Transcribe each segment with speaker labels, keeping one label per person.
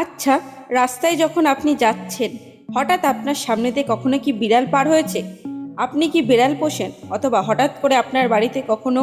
Speaker 1: আচ্ছা, রাস্তায় যখন আপনি যাচ্ছেন, হঠাৎ আপনার সামনে দিয়ে কখনো কি বিড়াল পার হয়েছে? আপনি কি বিড়াল পোষেন? অথবা হঠাৎ করে আপনার বাড়িতে কখনো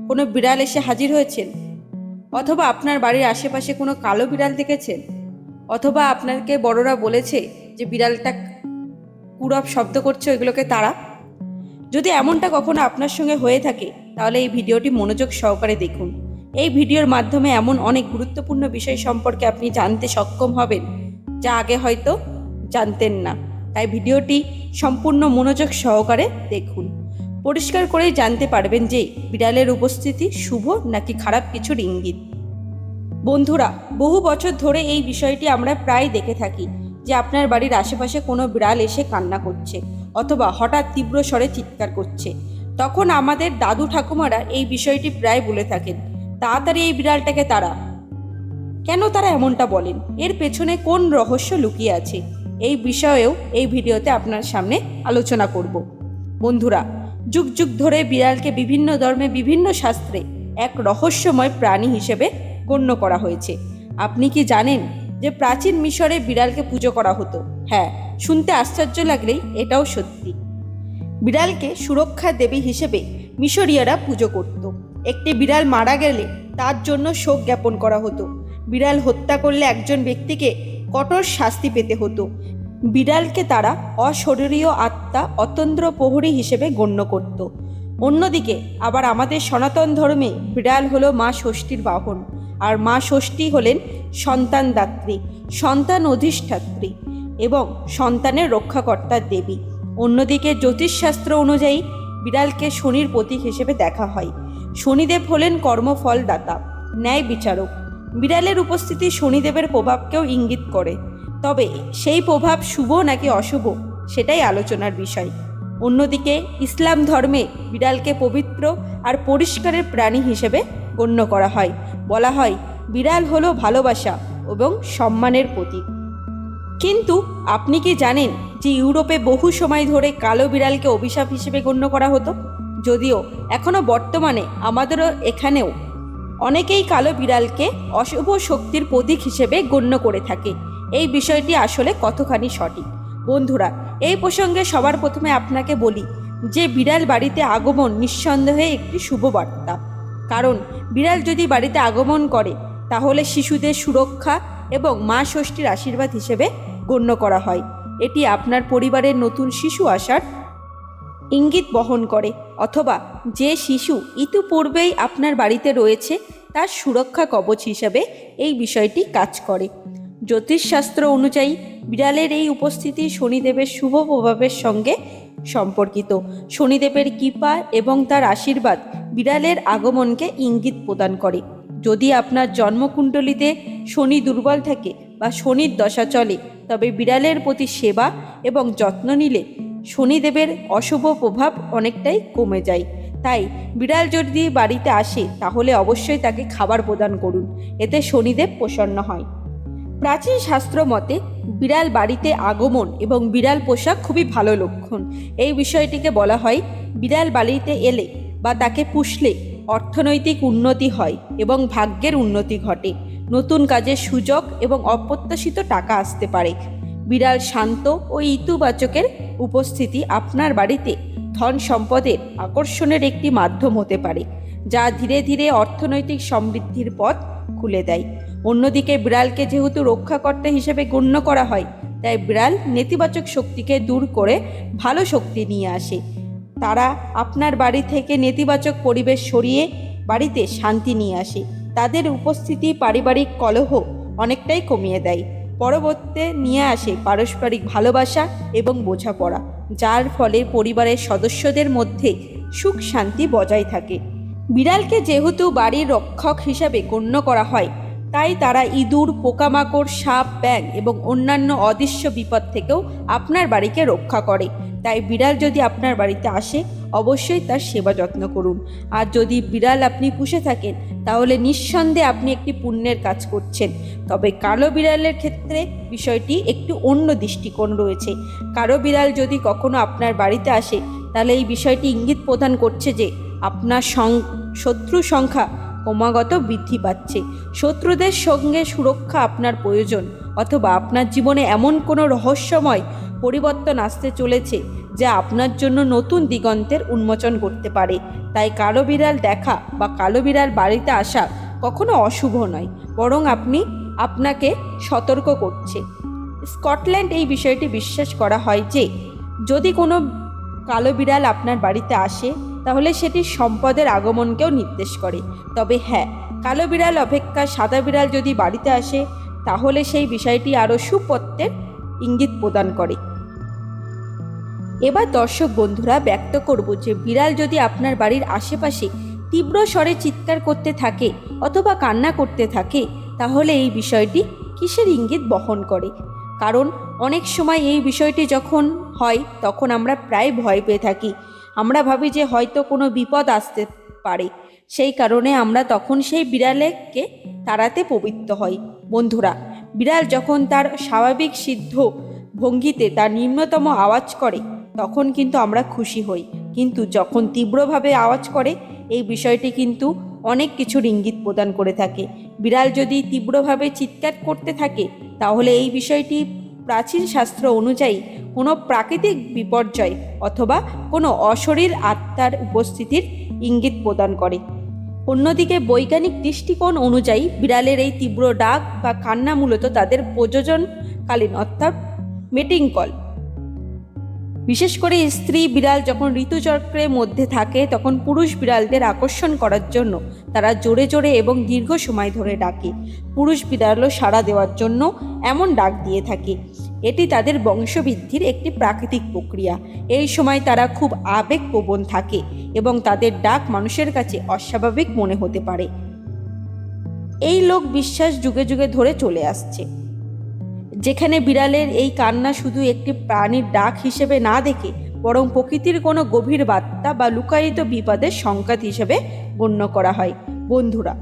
Speaker 1: কোনো বিড়াল এসে হাজির হয়েছেন? অথবা আপনার বাড়ির আশেপাশে কোনো কালো বিড়াল দেখেছেন? অথবা আপনাকে বড়রা বলেছে যে বিড়ালটা কুড়াপ শব্দ করছে, ওইগুলোকে তাড়া। যদি এমনটা কখনো আপনার সঙ্গে হয়ে থাকে, তাহলে এই ভিডিওটি মনোযোগ সহকারে দেখুন। এই ভিডিওর মাধ্যমে এমন অনেক গুরুত্বপূর্ণ বিষয় সম্পর্কে আপনি জানতে সক্ষম হবেন, যা আগে হয়তো জানতেন না। তাই ভিডিওটি সম্পূর্ণ মনোযোগ সহকারে দেখুন। পরিষ্কার করেই জানতে পারবেন যে বিড়ালের উপস্থিতি শুভ নাকি খারাপ কিছুর ইঙ্গিত। বন্ধুরা, বহু বছর ধরে এই বিষয়টি আমরা প্রায় দেখে থাকি যে আপনার বাড়ির আশেপাশে কোনো বিড়াল এসে কান্না করছে অথবা হঠাৎ তীব্র স্বরে চিৎকার করছে। তখন আমাদের দাদু ঠাকুমারা এই বিষয়টি প্রায় বলে থাকেন, তাড়াতাড়ি এই বিড়ালটাকে তাড়া। কেন তারা এমনটা বলেন? এর পেছনে কোন রহস্য লুকিয়ে আছে? এই বিষয়েও এই ভিডিওতে আপনার সামনে আলোচনা করব। বন্ধুরা, যুগ যুগ ধরে বিড়ালকে বিভিন্ন ধর্মে বিভিন্ন শাস্ত্রে এক রহস্যময় প্রাণী হিসেবে গণ্য করা হয়েছে। আপনি কি জানেন যে প্রাচীন মিশরে বিড়ালকে পুজো করা হতো? হ্যাঁ, শুনতে আশ্চর্য লাগলেই এটাও সত্যি। বিড়ালকে সুরক্ষা দেবী হিসেবে মিশরীয়রা পুজো করত। একটি বিড়াল মারা গেলে তার জন্য শোক জ্ঞাপন করা হতো। বিড়াল হত্যা করলে একজন ব্যক্তিকে কঠোর শাস্তি পেতে হতো। বিড়ালকে তারা অশরীরীয় আত্মা, অতন্দ্র প্রহরী হিসেবে গণ্য করত। অন্যদিকে আবার আমাদের সনাতন ধর্মে বিড়াল হলো মা ষষ্ঠীর বাহন, আর মা ষষ্ঠী হলেন সন্তানদাত্রী, সন্তান অধিষ্ঠাত্রী এবং সন্তানের রক্ষাকর্তার দেবী। অন্যদিকে জ্যোতিষশাস্ত্র অনুযায়ী বিড়ালকে শনির প্রতীক হিসেবে দেখা হয়। শনিদেব হলেন কর্মফলদাতা, ন্যায় বিচারক। বিড়ালের উপস্থিতি শনিদেবের প্রভাবকেও ইঙ্গিত করে, তবে সেই প্রভাব শুভ নাকি অশুভ সেটাই আলোচনার বিষয়। অন্যদিকে ইসলাম ধর্মে বিড়ালকে পবিত্র আর পরিষ্কারের প্রাণী হিসেবে গণ্য করা হয়। বলা হয় বিড়াল হলো ভালোবাসা এবং সম্মানের প্রতীক। কিন্তু আপনি কি জানেন যে ইউরোপে বহু সময় ধরে কালো বিড়ালকে অভিশাপ হিসেবে গণ্য করা হতো? যদিও এখনও বর্তমানে আমাদেরও এখানেও অনেকেই কালো বিড়ালকে অশুভ শক্তির প্রতীক হিসেবে গণ্য করে থাকে। এই বিষয়টি আসলে কতখানি সঠিক? বন্ধুরা, এই প্রসঙ্গে সবার প্রথমে আপনাকে বলি যে বিড়াল বাড়িতে আগমন নিঃসন্দেহে একটি শুভ বার্তা। কারণ বিড়াল যদি বাড়িতে আগমন করে তাহলে শিশুদের সুরক্ষা এবং মা ষষ্ঠীর আশীর্বাদ হিসেবে গণ্য করা হয়। এটি আপনার পরিবারের নতুন শিশু আসার ইঙ্গিত বহন করে, অথবা যে শিশু ইতিপূর্বেই আপনার বাড়িতে রয়েছে তার সুরক্ষা কবচ হিসেবে এই বিষয়টি কাজ করে। জ্যোতিষশাস্ত্র অনুযায়ী বিড়ালের এই উপস্থিতি শনিদেবের শুভ প্রভাবের সঙ্গে সম্পর্কিত। শনিদেবের কৃপা এবং তার আশীর্বাদ বিড়ালের আগমনকে ইঙ্গিত প্রদান করে। যদি আপনার জন্মকুণ্ডলিতে শনি দুর্বল থাকে বা শনির দশা চলে, তবে বিড়ালের প্রতি সেবা এবং যত্ন নিলে শনিদেবের অশুভ প্রভাব অনেকটাই কমে যায়। তাই বিড়াল যদি বাড়িতে আসে তাহলে অবশ্যই তাকে খাবার প্রদান করুন, এতে শনিদেব প্রসন্ন হয়। প্রাচীন শাস্ত্র মতে বিড়াল বাড়িতে আগমন এবং বিড়াল পোষা খুবই ভালো লক্ষণ। এই বিষয়টিকে বলা হয় বিড়াল বাড়িতে এলে বা তাকে পুষলে অর্থনৈতিক উন্নতি হয় এবং ভাগ্যের উন্নতি ঘটে। নতুন কাজের সুযোগ এবং অপ্রত্যাশিত টাকা আসতে পারে। বিড়াল শান্ত ও ইতিবাচকের উপস্থিতি আপনার বাড়িতে ধন সম্পদের আকর্ষণের একটি মাধ্যম হতে পারে, যা ধীরে ধীরে অর্থনৈতিক সমৃদ্ধির পথ খুলে দেয়। অন্যদিকে বিড়ালকে যেহেতু রক্ষাকর্তা হিসেবে গণ্য করা হয়, তাই বিড়াল নেতিবাচক শক্তিকে দূর করে ভালো শক্তি নিয়ে আসে। তারা আপনার বাড়ি থেকে নেতিবাচক পরিবেশ সরিয়ে বাড়িতে শান্তি নিয়ে আসে। তাদের উপস্থিতি পারিবারিক কলহ অনেকটাই কমিয়ে দেয়। পরবর্তীতে নিয়ে আসে পারস্পরিক ভালোবাসা এবং বোঝাপড়া, যার ফলে পরিবারের সদস্যদের মধ্যে সুখ শান্তি বজায় থাকে। বিড়ালকে যেহেতু বাড়ির রক্ষক হিসাবে গণ্য করা হয়, তাই তারা ইঁদুর, পোকামাকড়, সাপ, ব্যাঙ এবং অন্যান্য অদৃশ্য বিপদ থেকেও আপনার বাড়িকে রক্ষা করে। তাই বিড়াল যদি আপনার বাড়িতে আসে অবশ্যই তার সেবা যত্ন করুন। আর যদি বিড়াল আপনি পুষে থাকেন তাহলে নিঃসন্দেহে আপনি একটি পুণ্যের কাজ করছেন। তবে কালো বিড়ালের ক্ষেত্রে বিষয়টি একটু অন্য দৃষ্টিকোণ রয়েছে। কালো বিড়াল যদি কখনো আপনার বাড়িতে আসে তাহলে এই বিষয়টি ইঙ্গিত প্রদান করছে যে আপনার শত্রু সংখ্যা ক্রমাগত বৃদ্ধি পাচ্ছে। শত্রুদের সঙ্গে সুরক্ষা আপনার প্রয়োজন, অথবা আপনার জীবনে এমন কোনো রহস্যময় পরিবর্তন আসতে চলেছে যা আপনার জন্য নতুন দিগন্তের উন্মোচন করতে পারে। তাই কালো বিড়াল দেখা বা কালো বিড়াল বাড়িতে আসা কখনো অশুভ নয়, বরং আপনাকে সতর্ক করছে। স্কটল্যান্ড এই বিষয়টি বিশ্বাস করা হয় যে যদি কোনো কালো বিড়াল আপনার বাড়িতে আসে তাহলে সেটি সম্পদের আগমনকেও নির্দেশ করে। তবে হ্যাঁ, কালো বিড়াল অপেক্ষা সাদা বিড়াল যদি বাড়িতে আসে তাহলে সেই বিষয়টি আরও সুপথ্যের ইঙ্গিত প্রদান করে। এবার দর্শক বন্ধুরা, ব্যক্ত করব যে বিড়াল যদি আপনার বাড়ির আশেপাশে তীব্র স্বরে চিৎকার করতে থাকে অথবা কান্না করতে থাকে তাহলে এই বিষয়টি কিসের ইঙ্গিত বহন করে। কারণ অনেক সময় এই বিষয়টি যখন হয় তখন আমরা প্রায় ভয় পেয়ে থাকি। আমরা ভাবি যে হয়তো কোনো বিপদ আসতে পারে, সেই কারণে আমরা তখন সেই বিড়ালকে তাড়াতে প্রবৃত্ত হই। বন্ধুরা, বিড়াল যখন তার স্বাভাবিক সিদ্ধ ভঙ্গিতে তার নিম্নতম আওয়াজ করে তখন কিন্তু আমরা খুশি হই, কিন্তু যখন তীব্রভাবে আওয়াজ করে এই বিষয়টি কিন্তু অনেক কিছুর ইঙ্গিত প্রদান করে থাকে। বিড়াল যদি তীব্রভাবে চিৎকার করতে থাকে তাহলে এই বিষয়টি প্রাচীন শাস্ত্র অনুযায়ী কোনো প্রাকৃতিক বিপর্যয় অথবা কোনো অশরীর আত্মার উপস্থিতির ইঙ্গিত প্রদান করে। অন্যদিকে বৈজ্ঞানিক দৃষ্টিকোণ অনুযায়ী বিড়ালের এই তীব্র ডাক বা কান্না মূলত তাদের প্রজননকালীন অর্থাৎ মেটিং কল। বিশেষ করে স্ত্রী বিড়াল যখন ঋতুচক্রের মধ্যে থাকে তখন পুরুষ বিড়ালদের আকর্ষণ করার জন্য তারা জোরে জোরে এবং দীর্ঘ সময় ধরে ডাকে। পুরুষ বিড়ালও সাড়া দেওয়ার জন্য এমন ডাক দিয়ে থাকে। এটি তাদের বংশবৃদ্ধির একটি প্রাকৃতিক প্রক্রিয়া। এই সময় তারা খুব আবেগপ্রবণ থাকে এবং তাদের ডাক মানুষের কাছে অস্বাভাবিক মনে হতে পারে। এই লোক বিশ্বাস যুগে যুগে ধরে চলে আসছে, যেখানে বিড়ালের এই কান্না শুধু একটি প্রাণীর ডাক হিসেবে না দেখে বরং প্রকৃতির কোনো গভীর বার্তা বা লুকায়িত বিপদের সংকেত হিসেবে গণ্য করা হয়। বন্ধুরা,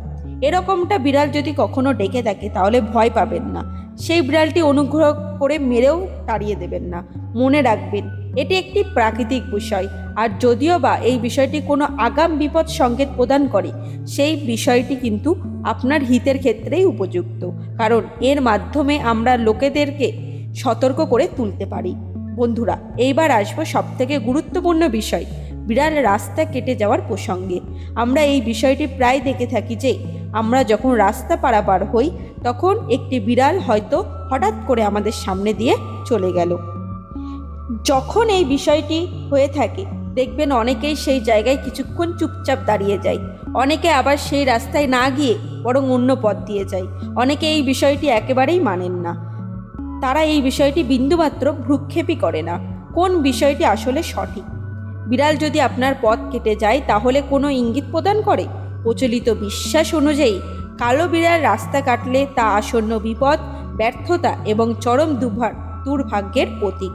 Speaker 1: এরকমটা বিড়াল যদি কখনো ডেকে থাকে তাহলে ভয় পাবেন না, সেই বিড়ালটি অনুগ্রহ করে মেরেও তাড়িয়ে দেবেন না। মনে রাখবেন এটি একটি প্রাকৃতিক বিষয়, আর যদিও বা এই বিষয়টি কোনো আগাম বিপদ সংকেত প্রদান করে সেই বিষয়টি কিন্তু আপনার হিতের ক্ষেত্রেই উপযুক্ত, কারণ এর মাধ্যমে আমরা লোকেদেরকে সতর্ক করে তুলতে পারি। বন্ধুরা, এইবার আসবো সবথেকে গুরুত্বপূর্ণ বিষয়, বিড়াল রাস্তা কেটে যাওয়ার প্রসঙ্গে। আমরা এই বিষয়টি প্রায় দেখে থাকি যে আমরা যখন রাস্তা পারাপার হই তখন একটি বিড়াল হয়তো হঠাৎ করে আমাদের সামনে দিয়ে চলে গেল। যখন এই বিষয়টি হয়ে থাকে দেখবেন অনেকেই সেই জায়গায় কিছুক্ষণ চুপচাপ দাঁড়িয়ে যায়, অনেকে আবার সেই রাস্তায় না গিয়ে বরং অন্য পথ দিয়ে যায়। অনেকে এই বিষয়টি একেবারেই মানেন না, তারা এই বিষয়টি বিন্দুমাত্র ভ্রুক্ষেপই করে না কোন বিষয়টি আসলে সঠিক। বিড়াল যদি আপনার পথ কেটে যায় তাহলে কোনো ইঙ্গিত প্রদান করে? প্রচলিত বিশ্বাস অনুযায়ী কালো বিড়াল রাস্তা কাটলে তা আসন্ন বিপদ, ব্যর্থতা এবং চরম দুর্ভাগ্যের প্রতীক।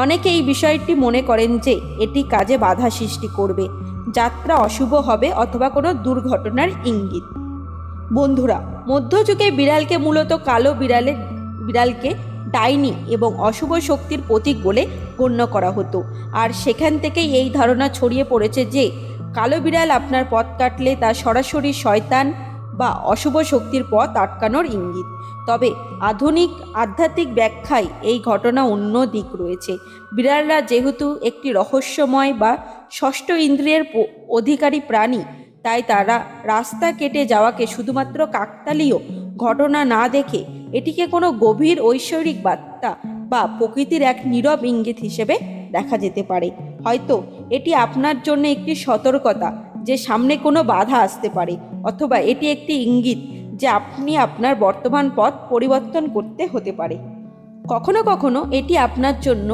Speaker 1: অনেকে এই বিষয়টি মনে করেন যে এটি কাজে বাধা সৃষ্টি করবে, যাত্রা অশুভ হবে অথবা কোনো দুর্ঘটনার ইঙ্গিত। বন্ধুরা, মধ্যযুগে বিড়ালকে মূলত কালো বিড়ালকে ডাইনি এবং অশুভ শক্তির প্রতীক বলে গণ্য করা হতো, আর সেখান থেকেই এই ধারণা ছড়িয়ে পড়েছে যে কালো বিড়াল আপনার পথ কাটলে তা সরাসরি শয়তান বা অশুভ শক্তির পথ আটকানোর ইঙ্গিত। তবে আধুনিক আধ্যাত্মিক ব্যাখ্যায় এই ঘটনা অন্য দিক রয়েছে। বিড়ালরা যেহেতু একটি রহস্যময় বা ষষ্ঠ ইন্দ্রিয়ের অধিকারী প্রাণী, তাই তারা রাস্তা কেটে যাওয়াকে শুধুমাত্র কাকতালীয় ঘটনা না দেখে এটিকে কোনো গভীর ঐশ্বরিক বার্তা বা প্রকৃতির এক নীরব ইঙ্গিত হিসেবে দেখা যেতে পারে। হয়তো এটি আপনার জন্য একটি সতর্কতা যে সামনে কোনো বাধা আসতে পারে, অথবা এটি একটি ইঙ্গিত যে আপনি আপনার বর্তমান পথ পরিবর্তন করতে হতে পারে। কখনো কখনো এটি আপনার জন্য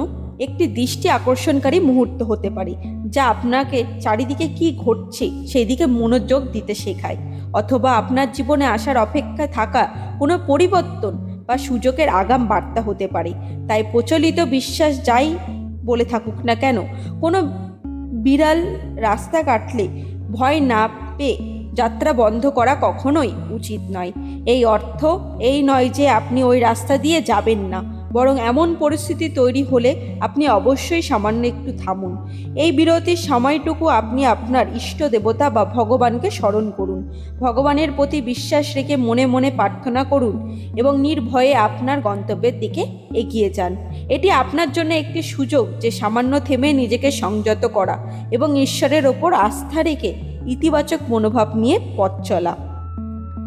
Speaker 1: একটি দৃষ্টি আকর্ষণকারী মুহূর্ত হতে পারে, যা আপনাকে চারিদিকে কি ঘটছে সেই দিকে মনোযোগ দিতে শেখায়, অথবা আপনার জীবনে আসার অপেক্ষায় থাকা কোনো পরিবর্তন বা সুযোগের আগাম বার্তা হতে পারে। তাই প্রচলিত বিশ্বাস যাই বলে থাকুক না কেন, কোনো বিড়াল রাস্তা কাটলে ভয় না পেয়ে যাত্রা বন্ধ করা কখনোই উচিত নয়। এই অর্থ এই নয় যে আপনি ওই রাস্তা দিয়ে যাবেন না, বরং এমন পরিস্থিতি তৈরি হলে আপনি অবশ্যই সামান্য একটু থামুন। এই বিরতির সময়টুকু আপনি আপনার ইষ্ট দেবতা বা ভগবানকে স্মরণ করুন। ভগবানের প্রতি বিশ্বাস রেখে মনে মনে প্রার্থনা করুন এবং নির্ভয়ে আপনার গন্তব্যের দিকে এগিয়ে যান। এটি আপনার জন্য একটি সুযোগ যে সামান্য থেমে নিজেকে সংযত করা এবং ঈশ্বরের ওপর আস্থা রেখে ইতিবাচক মনোভাব নিয়ে পথ চলা।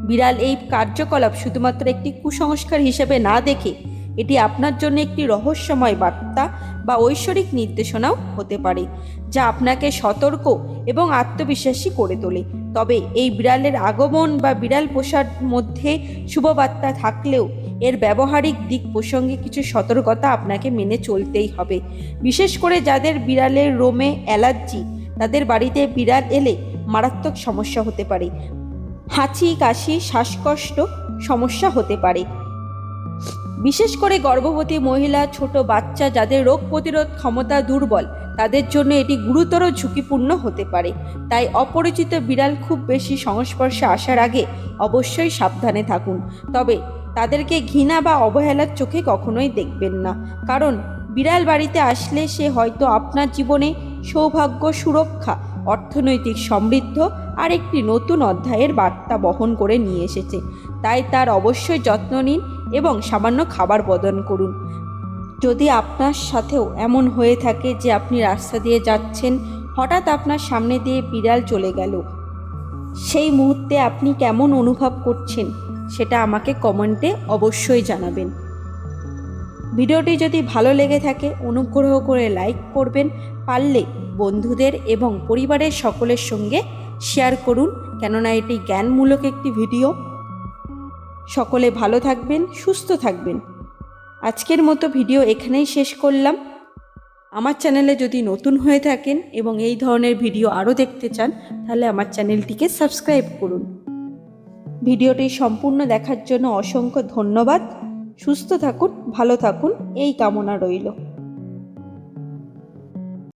Speaker 1: বিড়াল এই কার্যকলাপ শুধুমাত্র একটি কুসংস্কার হিসেবে না দেখে এটি আপনার জন্য একটি রহস্যময় বার্তা বা ঐশ্বরিক নির্দেশনাও হতে পারে, যা আপনাকে সতর্ক এবং আত্মবিশ্বাসী করে তোলে। তবে এই বিড়ালের আগমন বা বিড়াল পোষার মধ্যে শুভবার্তা থাকলেও এর ব্যবহারিক দিক প্রসঙ্গে কিছু সতর্কতা আপনাকে মেনে চলতেই হবে। বিশেষ করে যাদের বিড়ালের রোমে অ্যালার্জি, তাদের বাড়িতে বিড়াল এলে মারাত্মক সমস্যা হতে পারে। হাঁচি, কাশি, শ্বাসকষ্ট সমস্যা হতে পারে। বিশেষ করে গর্ভবতী মহিলা, ছোট বাচ্চা যাদের রোগ প্রতিরোধ ক্ষমতা দুর্বল, তাদের জন্য এটি গুরুতর ঝুঁকিপূর্ণ হতে পারে। তাই অপরিচিত বিড়াল খুব বেশি সংস্পর্শে আসার আগে অবশ্যই সাবধানে থাকুন। তবে তাদেরকে ঘৃণা বা অবহেলার চোখে কখনোই দেখবেন না, কারণ বিড়াল বাড়িতে আসলে সে হয়তো আপনার জীবনে সৌভাগ্য, সুরক্ষা, অর্থনৈতিক সমৃদ্ধ আর একটি নতুন অধ্যায়ের বার্তা বহন করে নিয়ে এসেছে। তাই তার অবশ্যই যত্ন নিন এবং সামান্য খাবার প্রদান করুন। যদি আপনার সাথেও এমন হয়ে থাকে যে আপনি রাস্তা দিয়ে যাচ্ছেন, হঠাৎ আপনার সামনে দিয়ে বিড়াল চলে গেল, সেই মুহূর্তে আপনি কেমন অনুভব করছেন সেটা আমাকে কমেন্টে অবশ্যই জানাবেন। ভিডিওটি যদি ভালো লেগে থাকে অনুগ্রহ করে লাইক করবেন, পারলে বন্ধুদের এবং পরিবারের সকলের সঙ্গে শেয়ার করুন, কেননা এটি জ্ঞানমূলক একটি ভিডিও। সকলে ভালো থাকবেন, সুস্থ থাকবেন। আজকের মতো ভিডিও এখানেই শেষ করলাম। আমার চ্যানেলে যদি নতুন হয়ে থাকেন এবং এই ধরনের ভিডিও আরও দেখতে চান, তাহলে আমার চ্যানেলটিকে সাবস্ক্রাইব করুন। ভিডিওটি সম্পূর্ণ দেখার জন্য অসংখ্য ধন্যবাদ। সুস্থ থাকুন, ভালো থাকুন, এই কামনা রইল।